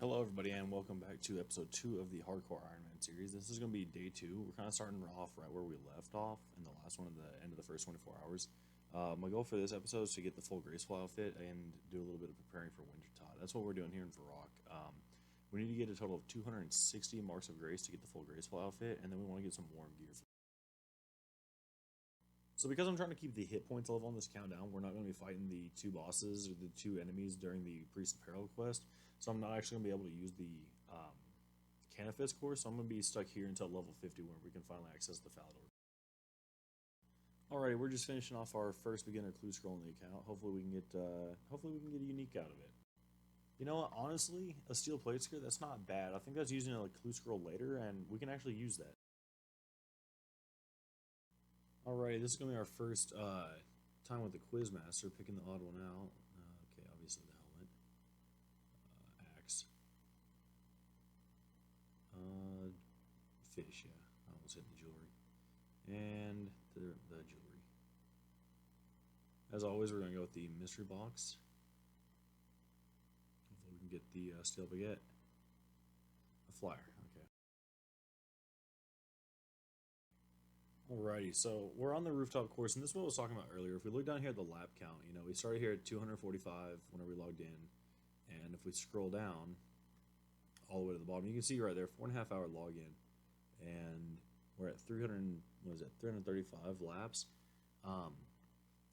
Hello, everybody, and welcome back to episode 2 of the Hardcore Iron Man series. This is going to be day 2. We're kind of starting off right where we left off in the last one at the end of the first 24 hours. My goal for this episode is to get the full graceful outfit and do a little bit of preparing for Wintertodt. That's what we're doing here in Varrock. We need to get a total of 260 marks of grace to get the full graceful outfit, and then we want to get some warm gear. So because I'm trying to keep the hit points level on this countdown, we're not going to be fighting the 2 bosses or the 2 enemies during the Priest of Peril quest. So I'm not actually going to be able to use the Canifist course. So I'm going to be stuck here until level 50 where we can finally access the Falador. Alrighty, we're just finishing off our first beginner clue scroll in the account. Hopefully we can get a unique out of it. You know what? Honestly, a steel plate skirt, that's not bad. I think that's using a clue scroll later, and we can actually use that. Alright, this is going to be our first time with the Quizmaster, picking the odd one out. Okay, obviously the helmet. Axe. Fish, yeah. I almost hit the jewelry. And the jewelry. As always, we're going to go with the mystery box. Hopefully we can get the steel baguette. A flyer, okay. Alrighty, so we're on the rooftop course, and this is what I was talking about earlier. If we look down here at the lap count, you know, we started here at 245 whenever we logged in, and if we scroll down all the way to the bottom, you can see right there, 4.5 hour login, and we're at 335 laps.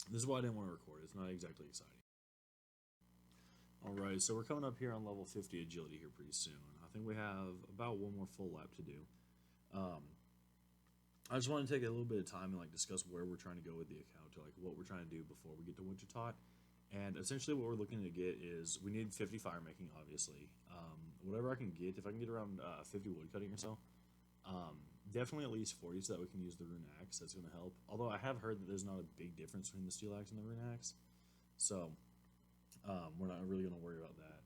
This is why I didn't want to record. It's not exactly exciting. Alright, so we're coming up here on level 50 agility here pretty soon. I think we have about one more full lap to do. I just want to take a little bit of time and like discuss where we're trying to go with the account, or like what we're trying to do before we get to Wintertodt. And essentially what we're looking to get is, we need 50 fire making, obviously. Whatever I can get, if I can get around 50 wood cutting or so. Definitely at least 40 so that we can use the rune axe. That's going to help. Although I have heard that there's not a big difference between the steel axe and the rune axe. So we're not really going to worry about that.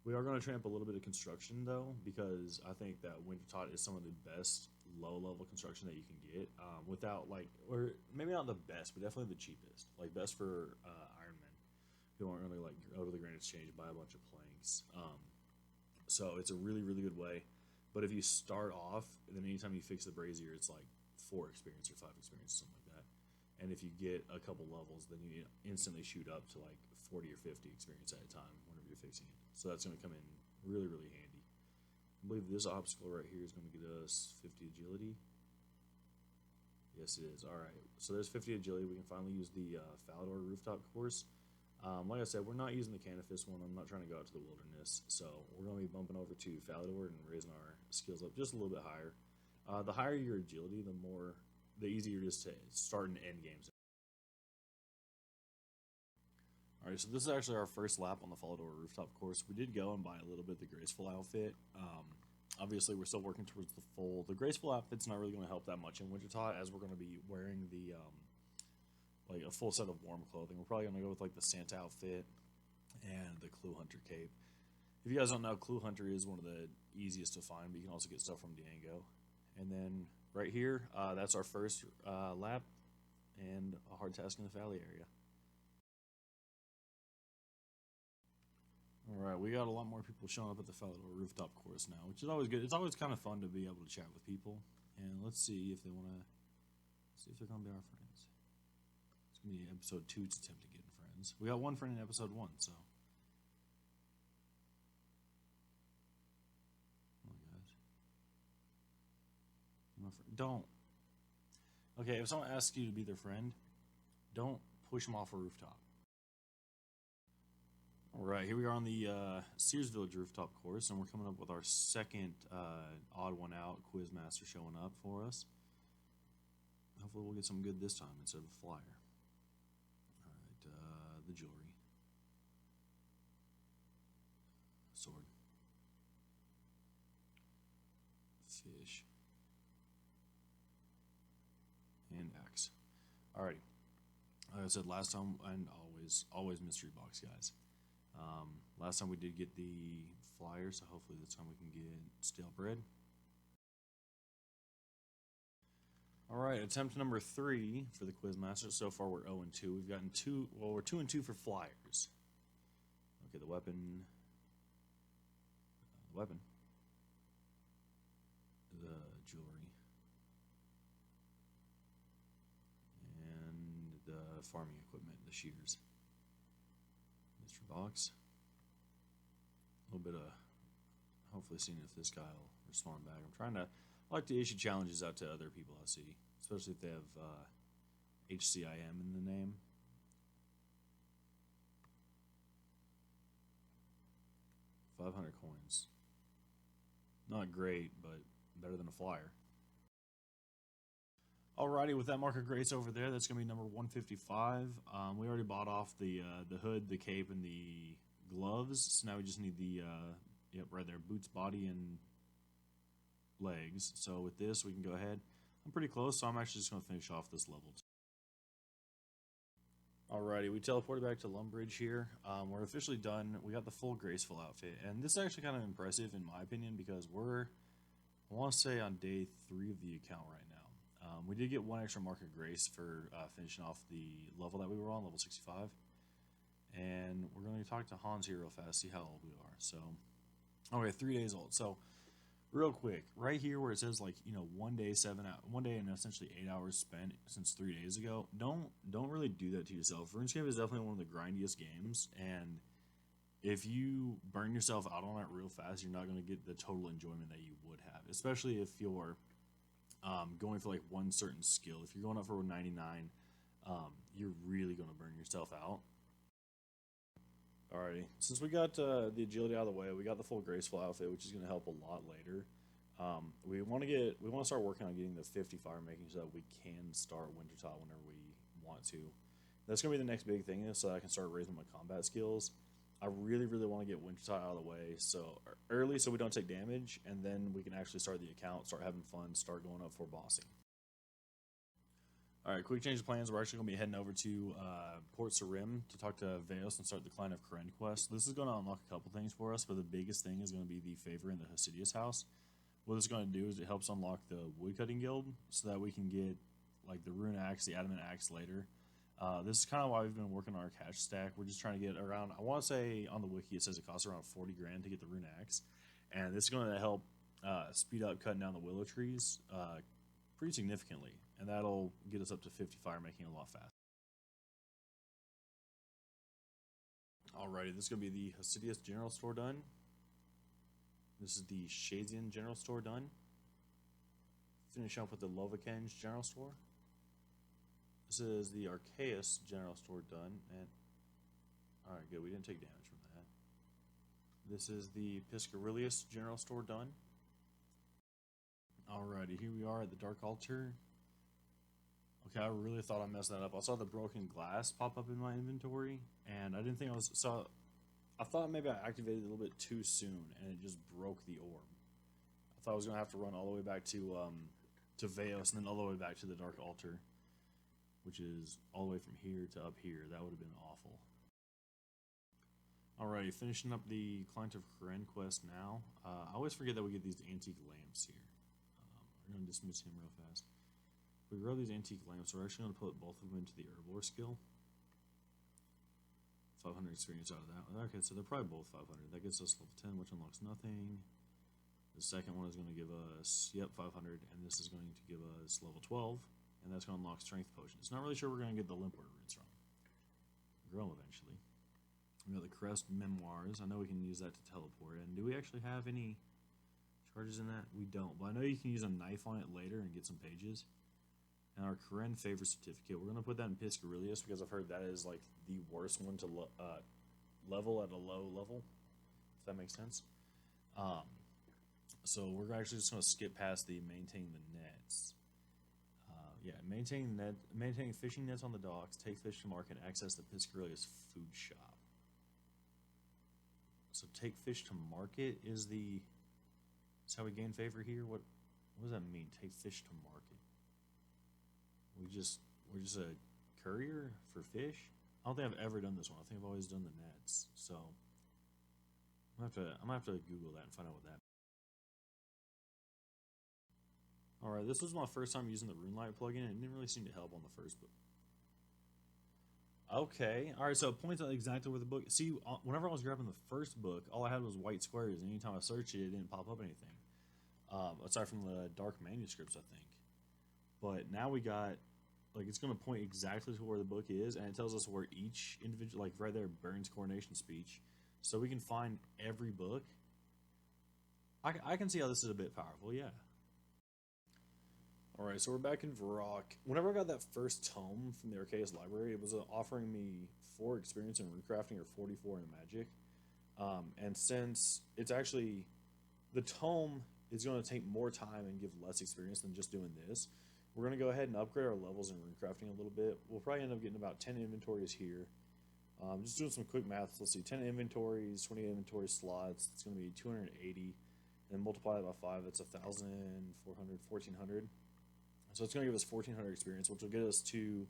We are going to tramp a little bit of construction though, because I think that Wintertodt is some of the best low-level construction that you can get, without like, or maybe not the best, but definitely the cheapest. Like best for Iron Men who aren't going to like go to the Grand Exchange and buy a bunch of planks. So it's a really, really good way. But if you start off, then anytime you fix the brazier, it's like 4 experience or 5 experience, something like that. And if you get a couple levels, then you instantly shoot up to like 40 or 50 experience at a time whenever you're fixing it. So that's going to come in really, really handy. I believe this obstacle right here is going to get us 50 agility. Yes, it is. Alright, so there's 50 agility. We can finally use the Falador rooftop course. Like I said, we're not using the Canifist one. I'm not trying to go out to the wilderness. So we're going to be bumping over to Falador and raising our skills up just a little bit higher. The higher your agility, the easier it is to start and end games. Alright, so this is actually our first lap on the Falador rooftop course. We did go and buy a little bit of the graceful outfit. Obviously, we're still working towards the full. The graceful outfit's not really going to help that much in Wintertodt, as we're going to be wearing the like a full set of warm clothing. We're probably going to go with like the Santa outfit and the Clue Hunter cape. If you guys don't know, Clue Hunter is one of the easiest to find, but you can also get stuff from Diango. And then right here, that's our first lap and a hard task in the valley area. Alright, we got a lot more people showing up at the Falador rooftop course now, which is always good. It's always kind of fun to be able to chat with people. And let's see if they want to, see if they're going to be our friends. It's going to be episode 2's attempt at getting friends. We got one friend in episode 1, so. Come on, guys. Don't. Okay, if someone asks you to be their friend, don't push them off a rooftop. Alright, here we are on the Sears Village rooftop course, and we're coming up with our second odd one out Quizmaster showing up for us. Hopefully we'll get something good this time instead of a flyer. Alright, the jewelry. Sword. Fish. And axe. Alrighty. Like I said last time, and always mystery box, guys. Last time we did get the flyer, so hopefully this time we can get stale bread. Alright, attempt number 3 for the Quizmaster. So far we're 0 and 2. We've gotten 2, well, we're 2 and 2 for flyers. Okay, the weapon weapon. The jewelry. And the farming equipment, the shears. Mr. Box. A little bit of hopefully seeing if this guy will respond back. I like to issue challenges out to other people I see, especially if they have HCIM in the name. $500 coins. Not great, but better than a flyer. Alrighty, with that marker grace over there, that's going to be number 155. We already bought off the hood, the cape, and the gloves. So now we just need the, yep, right there, boots, body, and legs. So with this, we can go ahead. I'm pretty close, so I'm actually just going to finish off this level. Alrighty, we teleported back to Lumbridge here. We're officially done. We got the full graceful outfit, and this is actually kind of impressive in my opinion because I want to say on day 3 of the account right now. We did get 1 extra mark of grace for finishing off the level that we were on, level 65. And we're going to talk to Hans here real fast, see how old we are. So, okay, 3 days old. So, real quick, right here where it says like 1 day, 7 hours, 1 day and essentially 8 hours spent since 3 days ago. Don't really do that to yourself. RuneScape is definitely one of the grindiest games, and if you burn yourself out on it real fast, you're not going to get the total enjoyment that you would have, especially if you're going for like one certain skill. If you're going up for 99, you're really going to burn yourself out. Alrighty, since we got the agility out of the way, we got the full graceful outfit, which is going to help a lot later. We want to start working on getting the 50 fire making so that we can start Wintertodt whenever we want to. That's going to be the next big thing, so I can start raising my combat skills. I really want to get Wintertodt out of the way so early so we don't take damage, and then we can actually start the account, start having fun, start going up for bossing. Alright, quick change of plans. We're actually going to be heading over to Port Sarim to talk to Veos and start the Client of Karen quest. This is going to unlock a couple things for us, but the biggest thing is going to be the favor in the Hasidius house. What it's going to do is it helps unlock the woodcutting guild so that we can get like the rune axe, the adamant axe later. This is kind of why we've been working on our cash stack. We're just trying to get around, I want to say on the wiki it says it costs around 40 grand to get the rune axe, and this is going to help speed up cutting down the willow trees pretty significantly, and that'll get us up to 50 fire making a lot faster. Alrighty, this is going to be the Hasidius general store done. This is the Shazian general store done. Finish up with the Lovakenj general store. This is the Archaeus general store done, and alright, good, we didn't take damage from that. This is the Piscarilius general store done. Alrighty, here we are at the Dark Altar. Okay, I really thought I messed that up. I saw the broken glass pop up in my inventory, and I didn't think I thought maybe I activated it a little bit too soon, and it just broke the orb. I thought I was going to have to run all the way back to Veos, and then all the way back to the Dark Altar, which is all the way from here to up here. That would have been awful. Alrighty, finishing up the Client of Karen quest now. I always forget that we get these antique lamps here. We're going to dismiss him real fast. If we grow these antique lamps, we're actually going to put both of them into the Herblore skill. 500 experience out of that. Okay, so they're probably both 500. That gets us level 10, which unlocks nothing. The second one is going to give us, 500, and this is going to give us level 12, and that's going to unlock strength potions. Not really sure we're going to get the Limp Word runes from. Grow them eventually. We got the Crest Memoirs. I know we can use that to teleport, and do we actually have any charges in that? We don't, but I know you can use a knife on it later and get some pages. And our Karen Favor Certificate, we're going to put that in Piscarilius because I've heard that is like the worst one to level at a low level, if that makes sense. So we're actually just going to skip past the maintain the nets. Maintaining fishing nets on the docks, take fish to market, access the Piscarilius food shop. So take fish to market is how we gain favor here. What does that mean? Take fish to market. We're just a courier for fish. I don't think I've ever done this one. I think I've always done the nets. So I'm gonna have to Google that and find out what that means. Alright, this was my first time using the RuneLight plugin, and it didn't really seem to help on the first book. Okay, all right. So it points out exactly where the book. See, whenever I was grabbing the first book, all I had was white squares, and anytime I searched it, it didn't pop up anything. Aside from the dark manuscripts, I think. But now we got like it's going to point exactly to where the book is, and it tells us where each individual, like right there, Burns' coronation speech, so we can find every book. I can see how this is a bit powerful. Yeah. All right, so we're back in Varrock. Whenever I got that first tome from the Arceus library, it was offering me 4 experience in runecrafting or 44 in magic. And since it's actually the tome is going to take more time and give less experience than just doing this, we're going to go ahead and upgrade our levels in runecrafting a little bit. We'll probably end up getting about 10 inventories here. Just doing some quick math. Let's see, 10 inventories, 20 inventory slots. It's going to be 280. And multiply that by 5, that's 1,400, 1,400. So it's going to give us 1,400 experience, which will get us to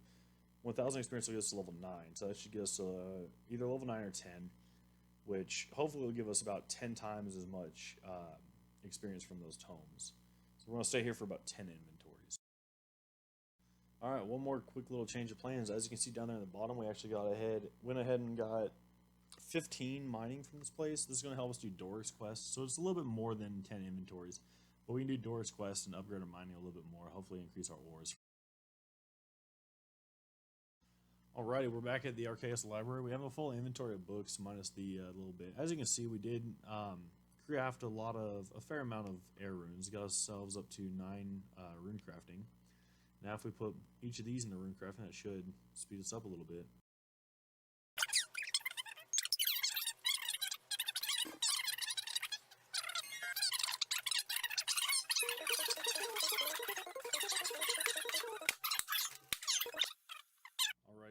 1,000 experience will get us to level 9. So that should get us either level 9 or 10, which hopefully will give us about 10 times as much experience from those tomes. So we're going to stay here for about 10 inventories. All right, one more quick little change of plans. As you can see down there in the bottom, we actually went ahead and got 15 mining from this place. This is going to help us do Doris quests. So it's a little bit more than 10 inventories. But we can do Doris quests and upgrade our mining a little bit more, hopefully increase our ores. Alrighty, we're back at the Arceus library. We have a full inventory of books minus the little bit. As you can see, we did craft a fair amount of air runes. Got ourselves up to 9 rune crafting. Now if we put each of these into rune crafting, that should speed us up a little bit.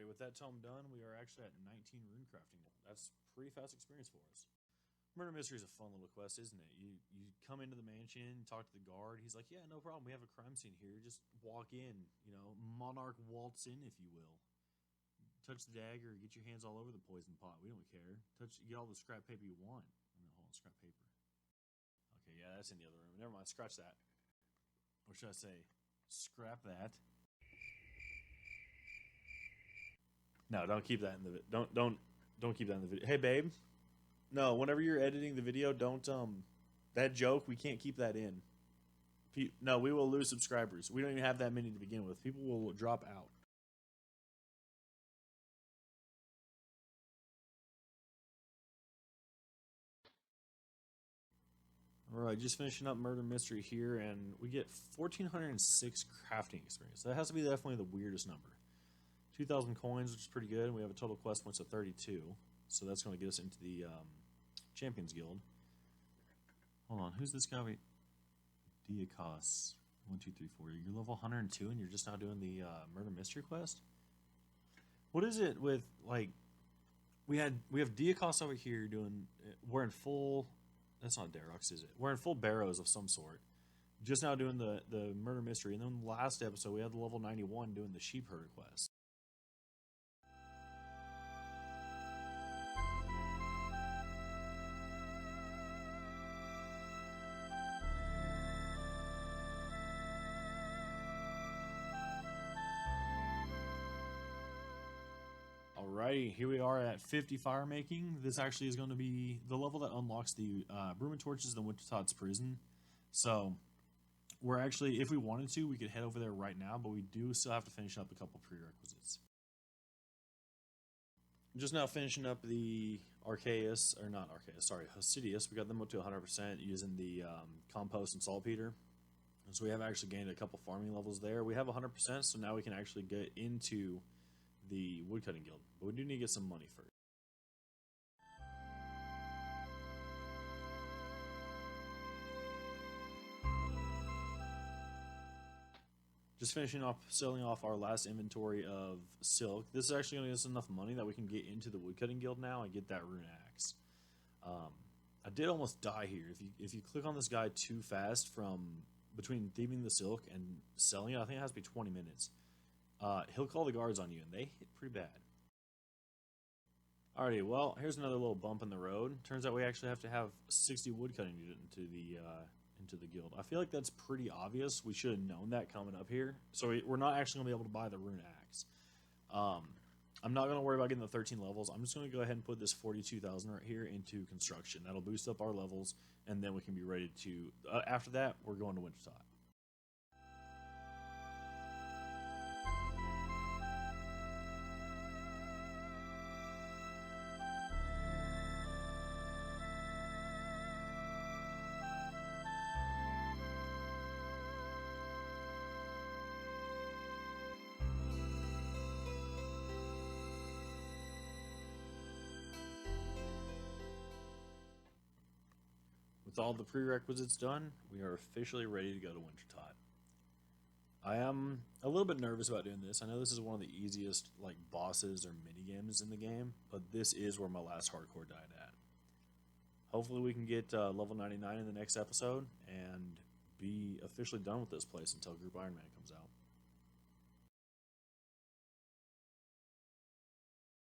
With that tome done, we are actually at 19 rune crafting. That's pretty fast experience for us. Murder Mystery is a fun little quest, isn't it? You come into the mansion, talk to the guard. He's like, yeah, no problem. We have a crime scene here. Just walk in, monarch waltz in, if you will. Touch the dagger, get your hands all over the poison pot. We don't care. Get all the scrap paper you want. Hold on, scrap paper. Okay, yeah, that's in the other room. Never mind, scratch that. Or should I say, scrap that. No, don't keep that in the don't keep that in the video. Hey, babe. No, whenever you're editing the video, don't that joke. We can't keep that in. No, we will lose subscribers. We don't even have that many to begin with. People will drop out. All right, just finishing up Murder Mystery here, and we get 1,406 crafting experience. That has to be definitely the weirdest number. 2,000 coins, which is pretty good. We have a total quest points of 32, so that's going to get us into the Champions Guild. Hold on, who's this guy? Diakos. 1, 2, 3, 4. You're level 102, and you're just now doing the Murder Mystery quest. What is it with like? We have Diakos over here doing. We're in full. That's not Darox, is it? We're in full barrows of some sort. Just now doing the Murder Mystery, and then last episode we had the level 91 doing the Sheep Herder quest. Alrighty, here we are at 50 fire making. This actually is going to be the level that unlocks the Broom Torches and Wintertott's prison. So we're actually, if we wanted to, we could head over there right now, but we do still have to finish up a couple prerequisites. Just now finishing up the Arceus, or not Arceus, sorry, Hosidius. We got them up to 100% using the compost and saltpeter. So we have actually gained a couple farming levels there. We have 100%, so now we can actually get into the woodcutting guild, but we do need to get some money first. Just finishing off selling off our last inventory of silk. This is actually going to get us enough money that we can get into the woodcutting guild now and get that rune axe. I did almost die here. If you click on this guy too fast from between thieving the silk and selling it, I think it has to be 20 minutes. He'll call the guards on you, and they hit pretty bad. Alrighty, well, here's another little bump in the road. Turns out we actually have to have 60 woodcutting to get into the guild. I feel like that's pretty obvious. We should have known that coming up here. So we're not actually going to be able to buy the rune axe. I'm not going to worry about getting the 13 levels. I'm just going to go ahead and put this 42,000 right here into construction. That'll boost up our levels, and then we can be ready to, after that, we're going to Wintertodt. With all the prerequisites done, we are officially ready to go to Wintertodt. I am a little bit nervous about doing this. I know this is one of the easiest like bosses or mini games in the game, but this is where my last hardcore died at. Hopefully we can get level 99 in the next episode and be officially done with this place until Group Iron Man comes out.